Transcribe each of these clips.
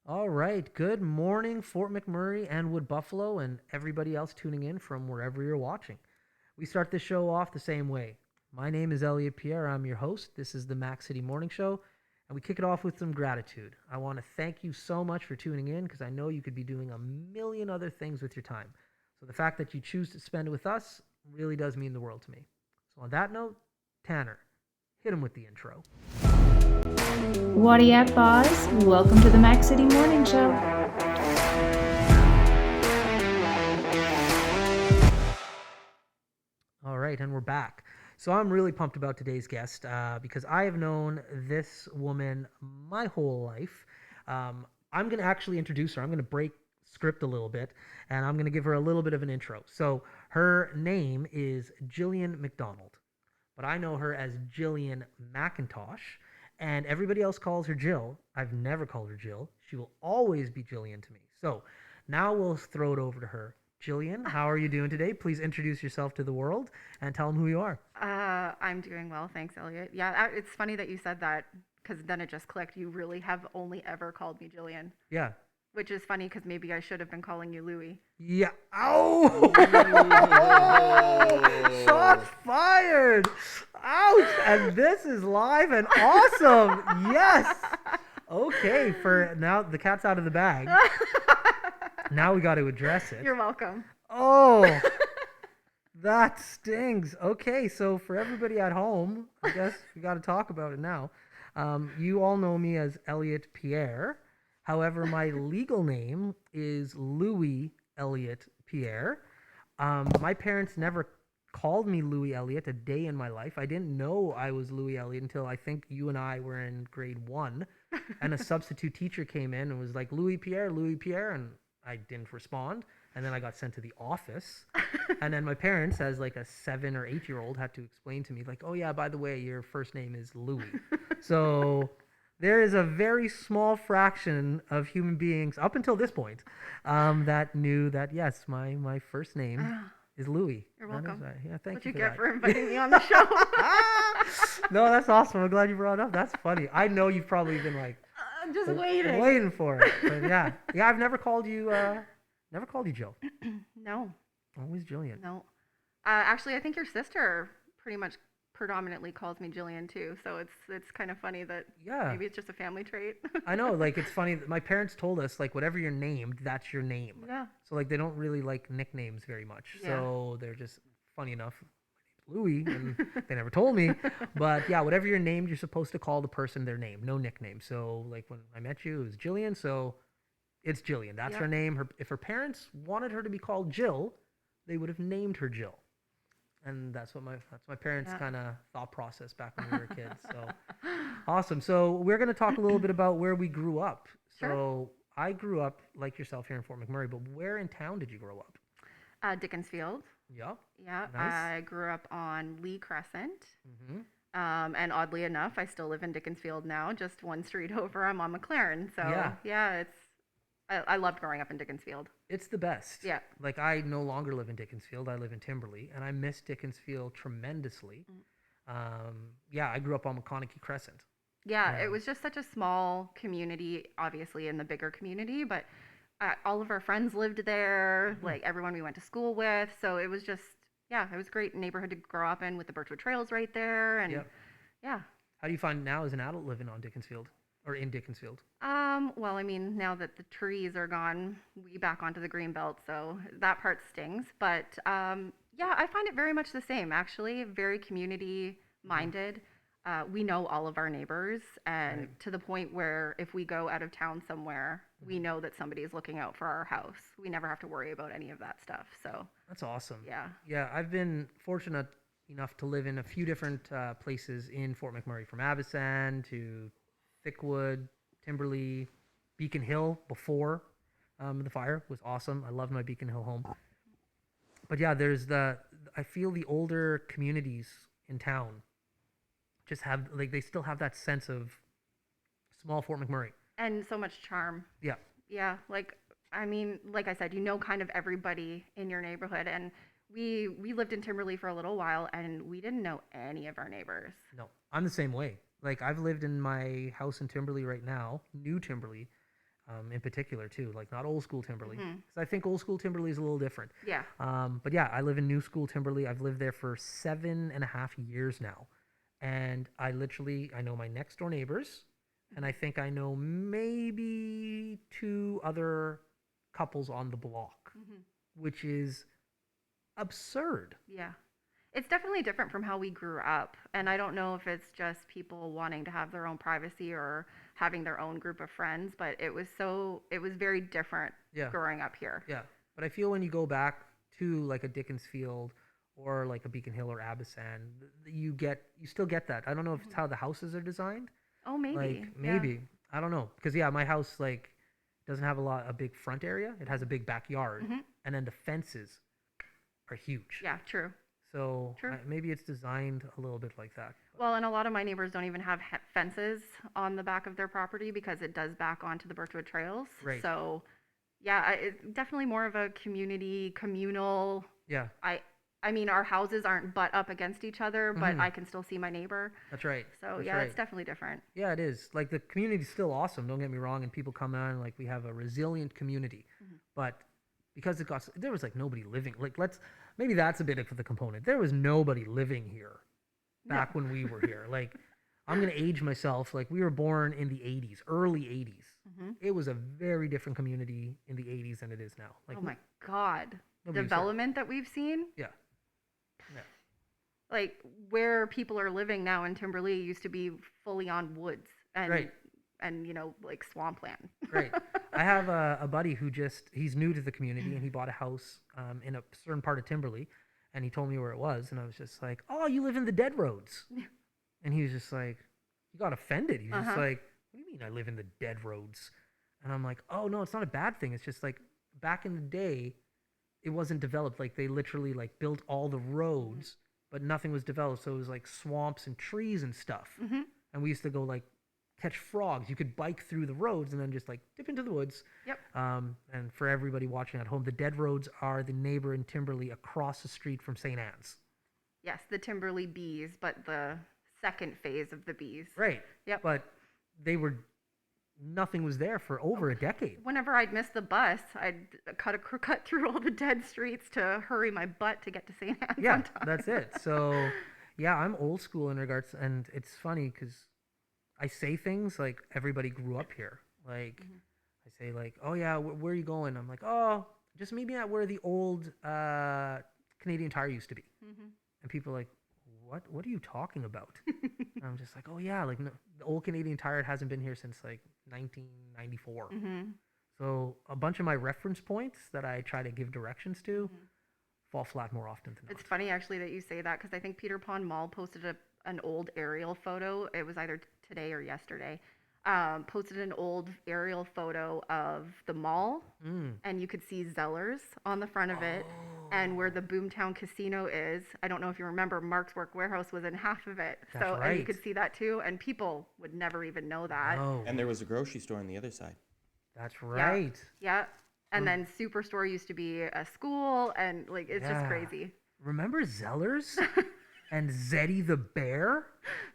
All right. Good morning, Fort McMurray and Wood Buffalo, and everybody else tuning in from wherever you're watching. We start this show off the same way. My name is Elliott Pierre. I'm your host. This is the Mac City Morning Show, and we kick it off with some gratitude. I want to thank you so much for tuning in because I know you could be doing a million other things with your time. So the fact that you choose to spend it with us really does mean the world to me. So on that note, Tanner, hit him with the intro. Whatty up, boss? Welcome to the Mac City Morning Show. All right, and we're back. So I'm really pumped about today's guest because I have known this woman my whole life. I'm going to actually introduce her. I'm going to break script a little bit, and I'm going to give her a little bit of an intro. So her name is Jillian MacDonald, but I know her as Jillian McIntosh, and everybody else calls her Jill. I've never called her Jill. She will always be Jillian to me. So now we'll throw it over to her. Jillian, how are you doing today? Please introduce yourself to the world and tell them who you are. I'm doing well, thanks, Elliot. Yeah, it's funny that you said that because then it just clicked. You really have only ever called me Jillian, Yeah. which is funny because maybe I should have been calling you Louie. Yeah. Oh! Shots fired! Ouch! And this is live and awesome. Yes. Okay. For now, the cat's out of the bag. Now we got to address it. You're welcome. Oh, that stings. Okay, so for everybody at home, I guess we got to talk about it now. You all know me as Elliott Pierre. However, my legal name is Louis Elliott Pierre. My parents never called me Louis Elliott a day in my life. I didn't know I was Louis Elliott until I think you and I were in grade 1, and a substitute teacher came in and was like, Louis Pierre, and I didn't respond. And then I got sent to the office. And then my parents, as like a 7 or 8-year-old, had to explain to me, like, oh, yeah, by the way, your first name is Louis. So there is a very small fraction of human beings up until this point that knew that, yes, my first name is Louis. You're That is welcome. right. Yeah, thank What you you for get that. for inviting me on the show? No, that's awesome. I'm glad you brought it up. That's funny. I know you've probably been like I'm just waiting. waiting for it. But yeah, I've never called you Joe. No, Always Jillian. no. Actually, I think your sister pretty much predominantly calls me Jillian too. So it's kind of funny that Yeah, maybe it's just a family trait. I know. Like it's funny that my parents told us like whatever you're named, that's your name. Yeah. So like they don't really like nicknames very much. Yeah. So they're just funny enough. Louis, and they never told me. But yeah, whatever you're named, you're supposed to call the person their name, no nickname. So like when I met you, it was Jillian. So it's Jillian. That's her Yep. name. If her parents wanted her to be called Jill, they would have named her Jill. And that's my parents' Yeah. kind of thought process back when we were kids. So awesome. So we're gonna talk a little bit about where we grew up. Sure. So I grew up like yourself here in Fort McMurray, but where in town did you grow up? Dickensfield. Yeah. Yeah, Nice. I grew up on Lee Crescent. Mm-hmm. And oddly enough, I still live in Dickensfield now, just one street over. I'm on McLaren. So, Yeah. I loved growing up in Dickensfield. It's the best. Yeah. Like I no longer live in Dickensfield. I live in Timberley, and I miss Dickensfield tremendously. Yeah, I grew up on McConaughey Crescent. Yeah, Yeah. it was just such a small community, obviously in the bigger community, but all of our friends lived there, Mhm. like everyone we went to school with. So it was just, yeah, it was a great neighborhood to grow up in with the Birchwood Trails right there. And Yep. yeah. How do you find now as an adult living on Dickensfield or in Dickensfield? Well, I mean, now that the trees are gone, we back onto the green belt, so that part stings. But yeah, I find it very much the same, actually. Very community minded. We know all of our neighbors, and Right. to the point where if we go out of town somewhere, we know that somebody is looking out for our house. We never have to worry about any of that stuff. So That's awesome. yeah, Yeah, I've been fortunate enough to live in a few different places in Fort McMurray, from Avisan to Thickwood, Timberley, Beacon Hill before the fire was awesome. I loved my Beacon Hill home. But yeah, I feel the older communities in town just have, like, they still have that sense of small Fort McMurray. and so much charm. Yeah. Yeah, like I mean, like I said, you know kind of everybody in your neighborhood, and we lived in Timberley for a little while, and we didn't know any of our neighbors. No, I'm the same way. Like I've lived in my house in Timberley right now, New Timberley, in particular too, like not old school Timberley, Mhm. because I think old school Timberley is a little different. Yeah. But yeah, I live in new school Timberley. I've lived there for 7.5 years now, and I know my next door neighbors, and I think I know maybe two other couples on the block, Mhm. which is absurd. Yeah. It's definitely different from how we grew up. And I don't know if it's just people wanting to have their own privacy or having their own group of friends, but it was very different Yeah. growing up here. Yeah, but I feel when you go back to like a Dickensfield or like a Beacon Hill or Abysan, you still get that. I don't know if it's Mhm. how the houses are designed. Oh, maybe. Like Yeah. maybe I don't know because yeah, my house like doesn't have a big front area. It has a big backyard, Mhm. and then the fences are huge. Yeah, true. So True. maybe it's designed a little bit like that. Well, and a lot of my neighbors don't even have fences on the back of their property because it does back onto the Birchwood trails. Right. So, yeah, it's definitely more of a communal. Yeah, I mean, our houses aren't butt up against each other, but Mhm. I can still see my neighbor. that's right. So, That's yeah, right. it's definitely different. Yeah, it is. Like the community's still awesome. Don't get me wrong. And people come on, like we have a resilient community, Mhm. but because there was like nobody living. Like maybe that's a bit of the component. There was nobody living here No. back when we were here. Like I'm gonna age myself. Like we were born in the '80s, early '80s. Mhm. It was a very different community in the '80s than it is now. Like Oh my God. nobody was here. Development that we've seen, Yeah, yeah, like where people are living now in Timberley used to be fully on woods Right. and like swampland. Right. I have a buddy who he's new to the community and he bought a house in a certain part of Timberley and he told me where it was and I was just like, oh, you live in the Dead Roads. And he was just like, he got offended. He was just Uh-huh. like, what do you mean I live in the Dead Roads? And I'm like, oh, no, it's not a bad thing. It's just like back in the day, it wasn't developed. Like they literally like built all the roads, but nothing was developed. So it was like swamps and trees and stuff. Mhm. And we used to go like catch frogs. You could bike through the roads and then just like dip into the woods. Yep. And for everybody watching at home, the Dead Roads are the neighbor in Timberley across the street from St. Anne's. Yes, the Timberley bees, but the second phase of the bees. Right. Yep. But nothing was there for over a decade. Whenever I'd miss the bus, I'd cut through all the dead streets to hurry my butt to get to St. Anne's Yeah, on time. that's it. So, yeah, I'm old school in regards, and it's funny because I say things like everybody grew up here. Like, I say like, oh yeah, where are you going? I'm like, oh, just meet me at where the old Canadian Tire used to be. Mhm. And people are like, what are you talking about? And I'm just like, oh yeah, like no, the old Canadian Tire hasn't been here since like 1994. Mhm. So a bunch of my reference points that I try to give directions to Mhm. fall flat more often than not. It's funny actually that you say that because I think Peter Pond Mall posted an old aerial photo. It was either today or yesterday. Posted an old aerial photo of the mall, Mm. and you could see Zellers on the front of it, and where the Boomtown Casino is. I don't know if you remember, Mark's Work Warehouse was in half of it. That's And you right. could see that too, and people would never even know that. No, And there was a grocery store on the other side. that's right. Yeah. And then Superstore used to be a school, and like it's just Yeah. crazy. Remember Zellers and Zeddy the Bear?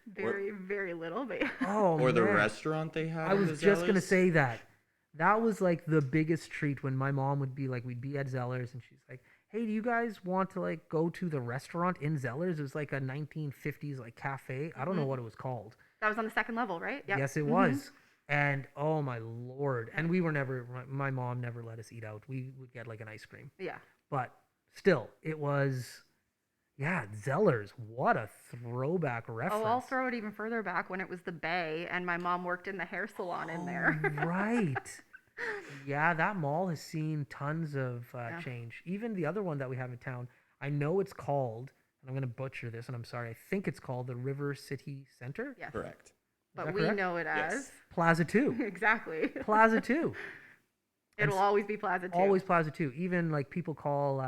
Very, very little, but Oh, Or the man. restaurant they had. I in was the just gonna Zellers. say that. That was like the biggest treat when my mom would be like, we'd be at Zellers, and she's like, "Hey, do you guys want to like go to the restaurant in Zellers?" It was like a 1950s like cafe. I don't know what it was called. that was on the second level, right? Yep. Yes, it was. And oh my lord! And we were never. My mom never let us eat out. We would get like an ice cream, Yeah. but still, it was. Yeah, Zellers. What a throwback reference. Oh, I'll throw it even further back when it was the Bay, and my mom worked in the hair salon in there. Right. Yeah, that mall has seen tons of Yeah. change. Even the other one that we have in town, I know it's called, and I'm going to butcher this, and I'm sorry, I think it's called the River City Center. Yes. Correct. But that we correct? know it as. Yes. Plaza 2. Exactly. Plaza 2. And It'll always be Plaza 2. Always Plaza 2. Even like people call,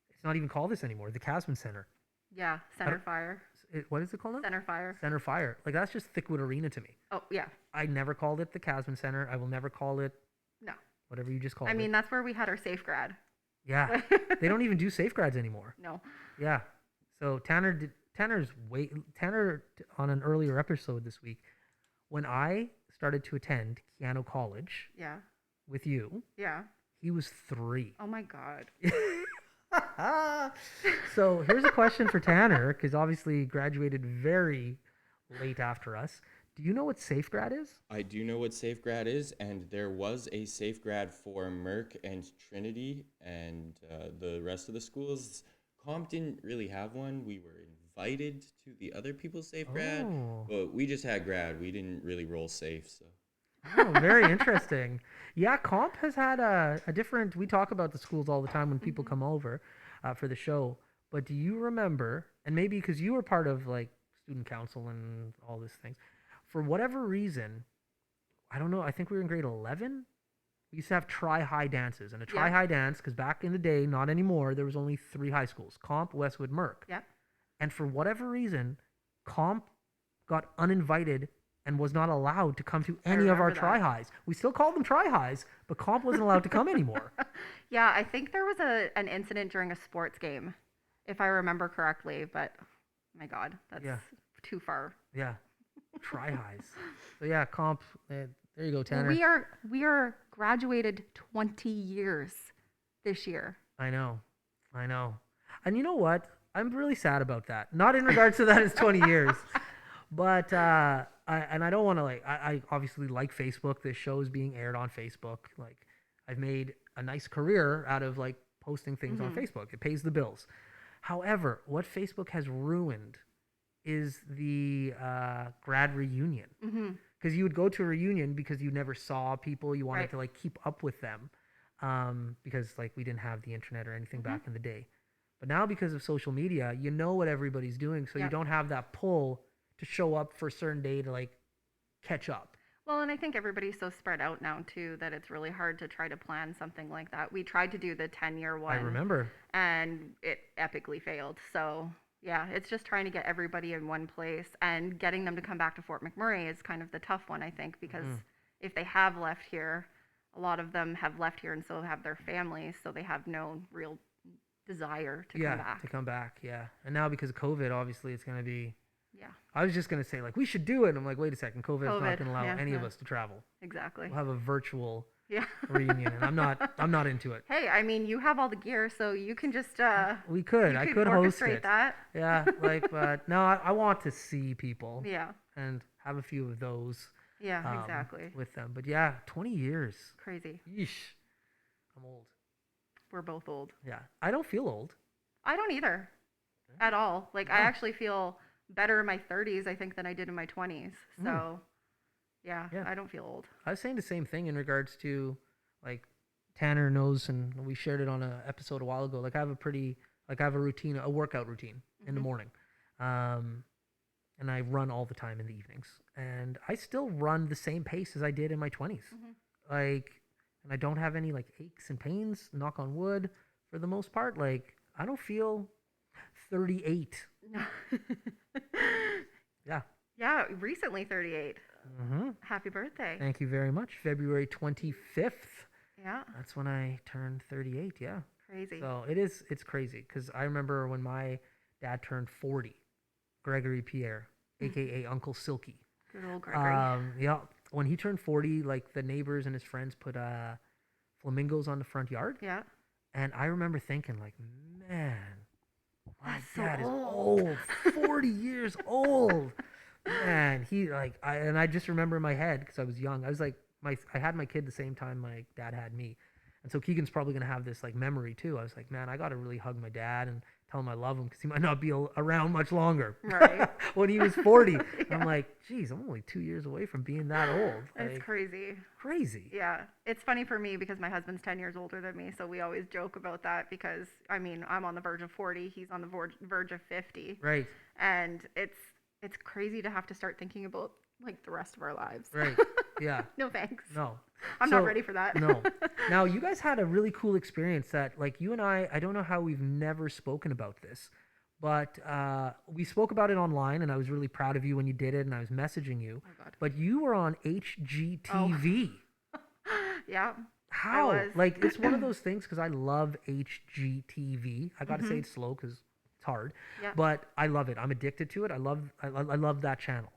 it's not even called this anymore, the Casman Center. Yeah. Center Fire. What is it called now? Center Fire. Center Fire. Like that's just Thickwood Arena to me. Oh, yeah. I never called it the Casman Center. I will never call it No. whatever you just called I it. mean, that's where we had our safe grad. Yeah. They don't even do safeguards anymore. No. Yeah. So Tanner on an earlier episode this week, when I started to attend Keanu College Yeah. with you, Yeah. he was 3. Oh my God. So here's a question for Tanner, because obviously he graduated very late after us. Do you know what Safe Grad is? I do know what Safe Grad is, and there was a Safe Grad for Merck and Trinity, and the rest of the schools. Comp didn't really have one. We were invited to the other people's Safe Grad, Oh. but we just had grad. We didn't really roll safe, so. Oh, very interesting. Yeah, Comp has had a different. We talk about the schools all the time when people come over for the show. But do you remember? And maybe because you were part of like student council and all these things, for whatever reason, I don't know. I think we were in grade 11. We used to have tri-high dances, and a tri-high dance, because back in the day, not anymore. There was only 3 high schools: Comp, Westwood, Merck. Yeah. And for whatever reason, Comp got uninvited and was not allowed to come to any of our remember that. tri-highs. We still called them tri-highs, but Comp wasn't allowed to come anymore. Yeah, I think there was an incident during a sports game, if I remember correctly, but my God, that's too far. Yeah, tri-highs. So yeah, Comp, there you go, Tanner. Well, we are graduated 20 years this year. I know. And you know what? I'm really sad about that. Not in regards to that it's 20 years, but I don't want to I obviously like Facebook. This show is being aired on Facebook. Like, I've made a nice career out of like posting things on Facebook. It pays the bills. However, what Facebook has ruined is the grad reunion. Because you would go to a reunion because you never saw people. You wanted to like keep up with them because like we didn't have the internet or anything back in the day. But now because of social media, you know what everybody's doing, so you don't have that pull to show up for a certain day to like catch up. Well, and I think everybody's so spread out now too that it's really hard to try to plan something like that. We tried to do the 10-year one. I remember. And it epically failed. So yeah, it's just trying to get everybody in one place, and getting them to come back to Fort McMurray is kind of the tough one, I think, because if they have left here, a lot of them have left here and so have their families, so they have no real desire to come back. To come back, yeah. And now because of COVID, obviously it's going to be... Yeah. I was just going to say, like, we should do it. And I'm like, wait a second, COVID is not going to allow any of us to travel. Exactly. We'll have a virtual Yeah. reunion, and I'm not into it. Hey, I mean, you have all the gear, so you can just We could. I could host orchestrate it. that. Yeah, like, but no, I want to see people. Yeah. And have a few of those. Yeah, exactly. With them. But yeah, 20 years. Crazy. Yeesh. I'm old. We're both old. Yeah. I don't feel old. I don't either. At all. Like, I actually feel better in my 30s, I think, than I did in my 20s. So, yeah, I don't feel old. I was saying the same thing in regards to, like, Tanner knows, and we shared it on an episode a while ago. Like, I have a routine, a workout routine in the morning. And I run all the time in the evenings. And I still run the same pace as I did in my 20s. Like, and I don't have any, like, aches and pains, knock on wood, for the most part. Like, I don't feel 38. No. Yeah. Yeah, recently 38. Happy birthday. Thank you very much. February 25th. Yeah. That's when I turned 38, yeah. Crazy. So it's crazy, because I remember when my dad turned 40, Gregory Pierre, a.k.a. Uncle Silky. Good old Gregory. Yeah, when he turned 40, like, the neighbors and his friends put flamingos on the front yard. Yeah. And I remember thinking, like, man, my That's so dad is old. old, 40 years old. Man, I just remember in my head, because I was young, I was like, I had my kid the same time my dad had me. And so Keegan's probably going to have this, like, memory too. I was like, man, I got to really hug my dad and tell him I love him, because he might not be around much longer. Right. When he was 40. I'm like, geez, I'm only 2 years away from being that old. It's Like, crazy. crazy. Yeah. It's funny for me because my husband's 10 years older than me, so we always joke about that because, I mean, I'm on the verge of 40, he's on the verge of 50. Right. And it's crazy to have to start thinking about, like, the rest of our lives. Right. Yeah. No thanks. No. I'm not ready for that. No. Now, you guys had a really cool experience that, like, you and I don't know how we've never spoken about this, but we spoke about it online, and I was really proud of you when you did it, and I was messaging you. Oh, God. But you were on HGTV. Yeah. How? I was. Like, it's one of those things, because I love HGTV. I got to say it slow because it's hard, Yeah. but I love it. I'm addicted to it. I love that channel.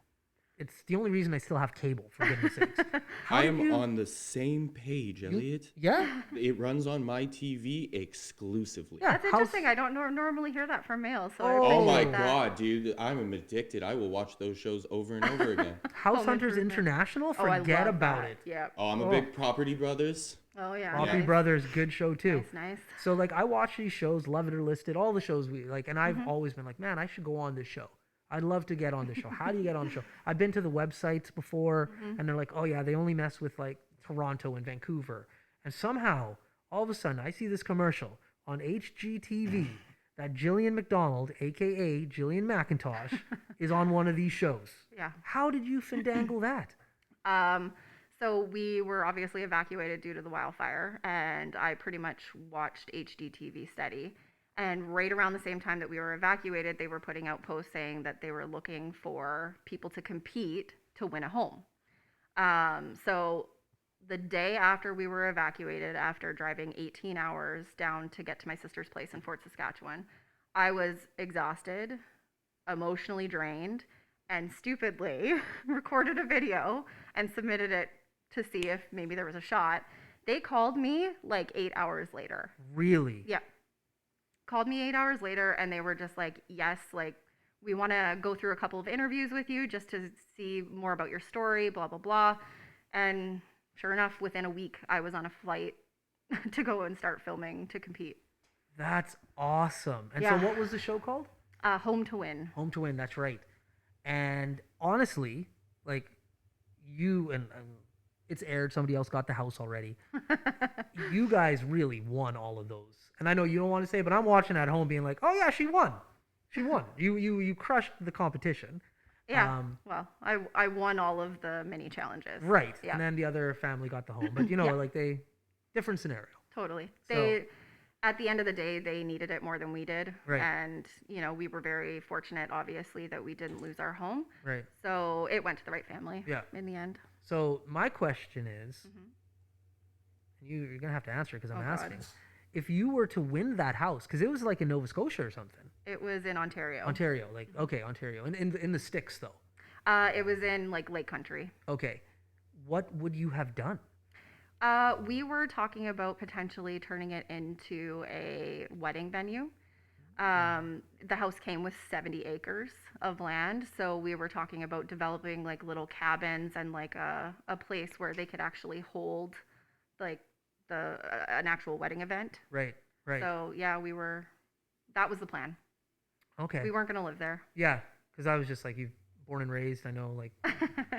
It's the only reason I still have cable, for goodness sakes. How I did am you- on the same page, Elliot. Yeah? It runs on my TV exclusively. Yeah. That's interesting. I don't normally hear that from males. So I Oh my appreciate that. god, dude. I'm addicted. I will watch those shows over and over again. House Home Hunters Improvement. International? Oh, I Forget love about that. it. Yeah. Oh, I'm a big Property Brothers. Oh yeah. Property nice. Brothers, good show too. Nice. So like I watch these shows, Love It or Listed, all the shows we like, and I've Mm-hmm. always been like, man, I should go on this show. I'd love to get on the show. How do you get on the show? I've been to the websites before, Mm-hmm. and they're like, oh yeah, they only mess with like Toronto and Vancouver. And somehow, all of a sudden, I see this commercial on HGTV that Jillian MacDonald, aka Jillian McIntosh, is on one of these shows. Yeah. How did you finagle that? So we were obviously evacuated due to the wildfire, and I pretty much watched HDTV steady. And right around the same time that we were evacuated, they were putting out posts saying that they were looking for people to compete to win a home. So the day after we were evacuated, after driving 18 hours down to get to my sister's place in Fort Saskatchewan, I was exhausted, emotionally drained, and stupidly recorded a video and submitted it to see if maybe there was a shot. They called me like 8 hours later. Really? Yeah. Called me 8 hours later, and they were just like, yes, like, we want to go through a couple of interviews with you just to see more about your story, blah, blah, blah. And sure enough, within a week, I was on a flight to go and start filming to compete. That's awesome. And Yeah. so what was the show called? Home to Win. Home to Win, that's right. And honestly, like you and it's aired, somebody else got the house already. You guys really won all of those. And I know you don't want to say, but I'm watching at home being like, oh yeah, she won. She won. You crushed the competition. Yeah. Well, I won all of the mini challenges. Right. Yeah. And then the other family got the home. But you know, Yeah. like different scenario. Totally. So- They, at the end of the day, they needed it more than we did. Right. And, you know, we were very fortunate, obviously, that we didn't lose our home. Right. So it went to the right family. Yeah. In the end. So my question is, and you're going to have to answer because I'm Oh, God. asking. If you were to win that house, because it was like in Nova Scotia or something. It was in Ontario. Ontario, like, okay, Ontario. In the sticks, though. It was in like Lake Country. Okay. What would you have done? We were talking about potentially turning it into a wedding venue. The house came with 70 acres of land, so we were talking about developing like little cabins and like a place where they could actually hold like an actual wedding event. Right, right. So yeah, that was the plan. Okay. We weren't gonna live there. Yeah, because I was just like, you've born and raised. I know, like, you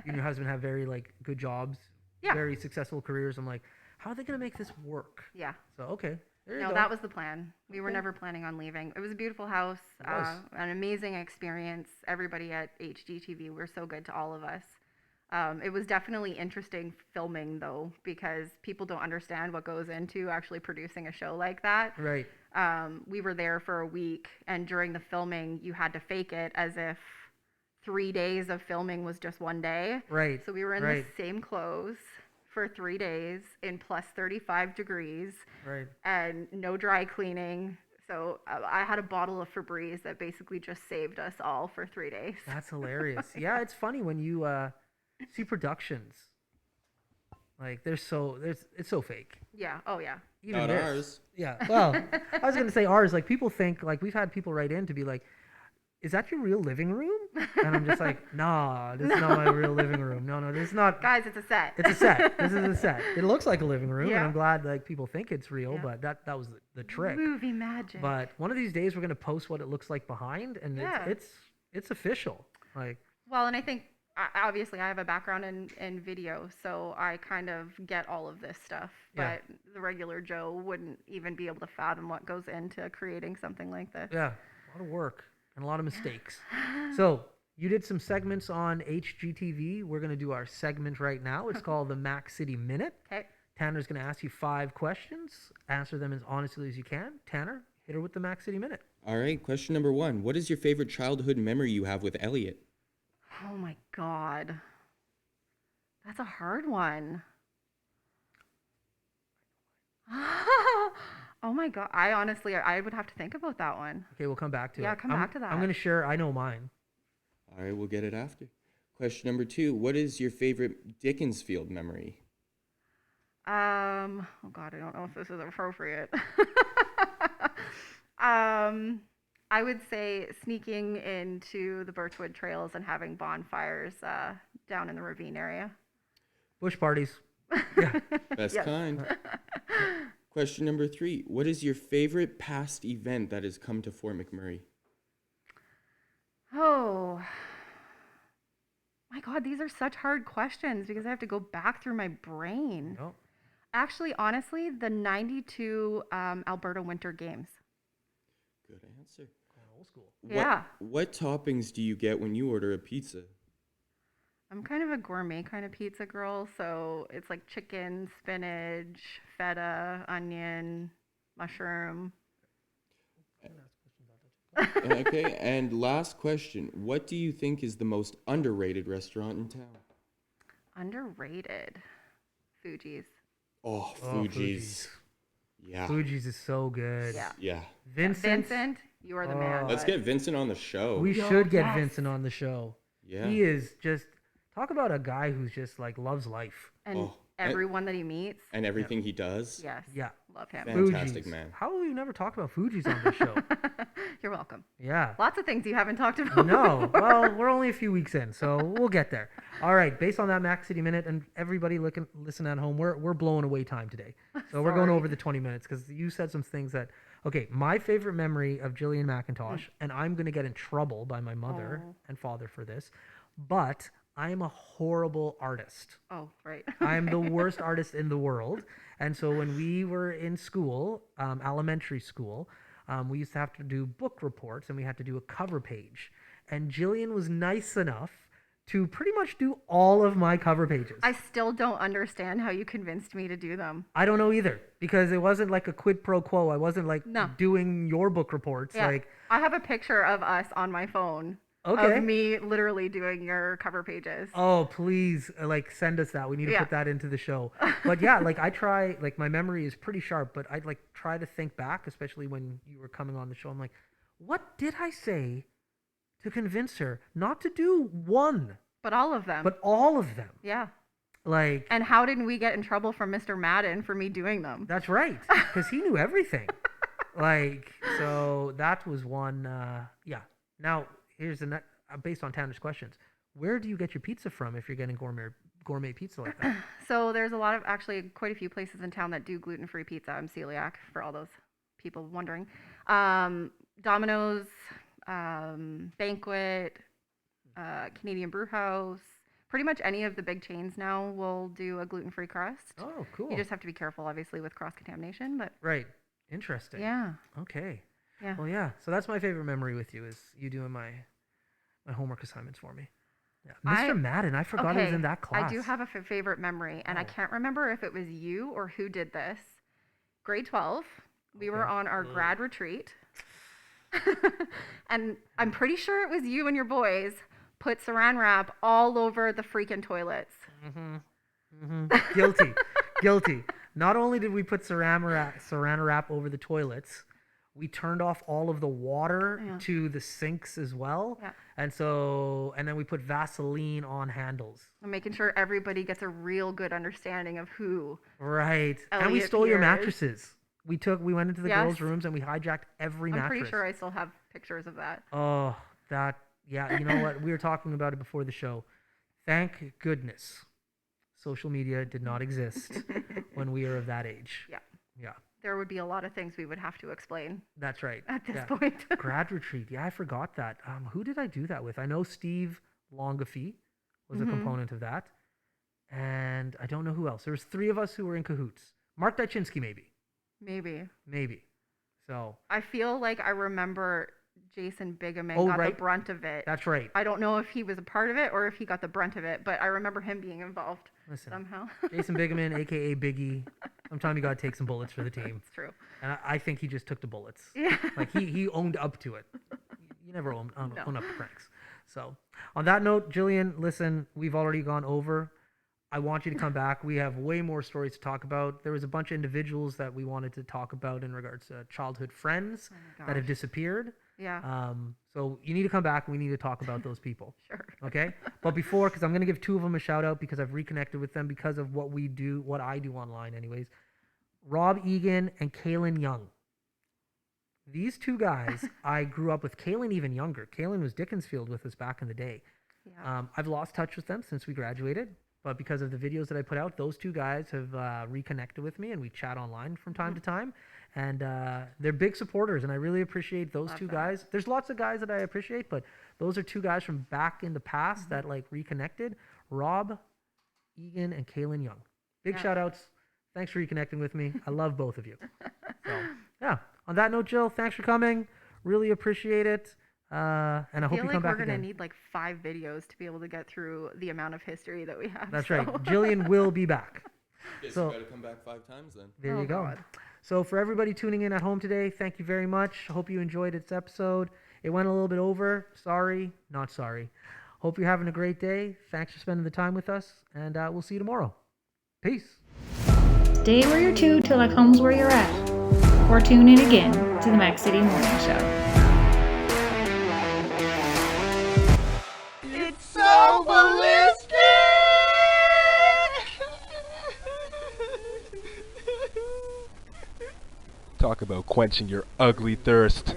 and your husband have very, like, good jobs, Yeah. very successful careers. I'm like, how are they going to make this work? Yeah. So, okay. There you No, go. that was the plan. We were Okay. never planning on leaving. It was a beautiful house, It was. an amazing experience. Everybody at HGTV were so good to all of us. It was definitely interesting filming, though, because people don't understand what goes into actually producing a show like that. Right. We were there for a week, and during the filming, you had to fake it as if 3 days of filming was just one day. Right. So we were in right. the same clothes for 3 days in plus 35 degrees Right. and no dry cleaning. So I had a bottle of Febreze that basically just saved us all for 3 days. That's hilarious. Yeah, it's funny when you see productions. Like, it's so fake. Yeah. Oh, yeah. Even Not this. ours. Yeah. Well, I was going to say ours. Like, people think, like, we've had people write in to be like, is that your real living room? And I'm just like, nah, this is not my real living room. No, this is not. Guys, it's a set. It's a set. This is a set. It looks like a living room, and Yeah. I'm glad like people think it's real, Yeah. but that was the trick. Movie magic. But one of these days we're gonna post what it looks like behind, and Yeah. it's official. Like, Well, and I think obviously I have a background in video, so I kind of get all of this stuff. Yeah. But the regular Joe wouldn't even be able to fathom what goes into creating something like this. yeah, a lot of work and a lot of mistakes. So you did some segments on HGTV. We're gonna do our segment right now. It's called the Mac City Minute. Okay. Tanner's gonna ask you 5 questions. Answer them as honestly as you can. Tanner, hit her with the Mac City Minute. All right, question number 1. What is your favorite childhood memory you have with Elliot? Oh my God. That's a hard one. Oh my God. I would have to think about that one. Okay, we'll come back to it. Yeah, come I'm- back to that. I'm gonna share. I know mine. All right, we'll get it after. Question number 2. What is your favorite Dickensfield memory? Oh God, I don't know if this is appropriate. I would say sneaking into the Birchwood trails and having bonfires down in the ravine area. Bush parties. Yeah. Best Yes. kind. Question number 3. What is your favorite past event that has come to Fort McMurray? Oh my God, these are such hard questions because I have to go back through my brain. No. Actually, honestly, the 92 Alberta Winter Games. Good answer. Old school. Yeah. What toppings do you get when you order a pizza? I'm kind of a gourmet kind of pizza girl, so it's like chicken, spinach, feta, onion, mushroom. Okay, and last question. What do you think is the most underrated restaurant in town? Underrated. Fuji's. Oh, Oh, Fuji's. Yeah. Fuji's is so good. Yeah. Yeah. Vincent, you are the man. Let's bud. get Vincent on the show. We Yo, should get yes. Vincent on the show. Yeah. He is just talk about a guy who's just like loves life. And Oh, everyone that he meets. And everything he does. Yes. Yeah. Love him. Fantastic, Fuji's. man. How have you never talked about Fuji's on this show? You're welcome. Yeah. Lots of things you haven't talked about. No. before. Well, we're only a few weeks in, so we'll get there. All right. Based on that Mac City Minute, and everybody listen at home, we're blowing away time today. So we're going Sorry. over the 20 minutes because you said some things that. Okay, my favorite memory of Jillian McIntosh, and I'm going to get in trouble by my mother Oh. and father for this, but I am a horrible artist. Oh, right. I'm the worst artist in the world. And so when we were in school, elementary school, we used to have to do book reports and we had to do a cover page. And Jillian was nice enough to pretty much do all of my cover pages. I still don't understand how you convinced me to do them. I don't know either because it wasn't like a quid pro quo. I wasn't like No. doing your book reports. Yeah. Like, I have a picture of us on my phone okay. of me literally doing your cover pages. Oh, please, like send us that. We need to Yeah. put that into the show. But yeah, like I try, like my memory is pretty sharp, but I'd like try to think back, especially when you were coming on the show. I'm like, what did I say to convince her not to do one, But all of them. but all of them? Yeah. Like, And how didn't we get in trouble from Mr. Madden for me doing them? that's right, because he knew everything. So that was one. Yeah. Now here's the based on Tanner's questions. Where do you get your pizza from if you're getting gourmet pizza like that? So there's actually quite a few places in town that do gluten-free pizza. I'm celiac for all those people wondering. Domino's, Banquet, Canadian Brew House. Pretty much any of the big chains now will do a gluten-free crust. Oh, cool. You just have to be careful, obviously, with cross-contamination. But Right. Interesting. yeah, Okay. yeah. Well, yeah. So that's my favorite memory with you is you doing my homework assignments for me. Yeah. Mr. Madden, I forgot he was in that class. I do have a favorite memory, and I Oh. can't remember if it was you or who did this. Grade 12, we were Okay. on our grad retreat, and I'm pretty sure it was you and your boys put saran wrap all over the freaking toilets. Guilty. Not only did we put saran wrap over the toilets, we turned off all of the water Yeah. to the sinks as well. Yeah. And then we put Vaseline on handles. I'm making sure everybody gets a real good understanding of who. Right. And we Elliott stole your Pierre's. mattresses. We went into the Yes. girls' rooms and we hijacked every I'm mattress. pretty sure I still have pictures of that. Oh, yeah, you know what? We were talking about it before the show. Thank goodness social media did not exist when we were of that age. Yeah. Yeah, There would be a lot of things we would have to explain that's right. at this Yeah. point. Grad retreat. Yeah, I forgot that. Who did I do that with? I know Steve Longafee was a Mhm. component of that. And I don't know who else. There was 3 of us who were in cahoots. Mark Dychinsky, maybe. So, I feel like I remember Jason Bigeman Oh, got right. the brunt of it. that's right. I don't know if he was a part of it or if he got the brunt of it, but I remember him being involved Listen, somehow. Jason Bigeman, a.k.a. Biggie. Sometimes you got to take some bullets for the team. It's true. And I think he just took the bullets. Yeah. Like he owned up to it. You never own No. up to pranks. So on that note, Jillian, listen, we've already gone over. I want you to come back. We have way more stories to talk about. There was a bunch of individuals that we wanted to talk about in regards to childhood friends Oh my that have gosh. disappeared. Yeah. So you need to come back and we need to talk about those people. Sure. Okay? But before, because I'm going to give 2 of them a shout out because I've reconnected with them because of what we do, what I do online anyways. Rob Egan and Kaylin Young. These 2 guys, I grew up with. Kaylin even younger. Kaylin was Dickensfield with us back in the day. Yeah. I've lost touch with them since we graduated, but because of the videos that I put out, those 2 guys have reconnected with me, and we chat online from time to time. And they're big supporters, and I really appreciate those Love 2 that. guys. There's lots of guys that I appreciate, but those are 2 guys from back in the past that like reconnected. Rob Egan and Kaylin Young. Big Yeah. shout outs. Thanks for reconnecting with me. I love both of you. So yeah. On that note, Jill, thanks for coming. Really appreciate it. And I hope feel you like come we're back gonna again. need like 5 videos to be able to get through the amount of history that we have. That's so. right. Jillian will be back. Guess So- you gotta come back 5 times then. There Oh, you go. God. So for everybody tuning in at home today, thank you very much. Hope you enjoyed its episode. It went a little bit over. Sorry, not sorry. Hope you're having a great day. Thanks for spending the time with us, and we'll see you tomorrow. Peace. Stay where you're to till like home's where you're at. Or tune in again to the Mac City Morning Show. It's so ballistic! Talk about quenching your ugly thirst.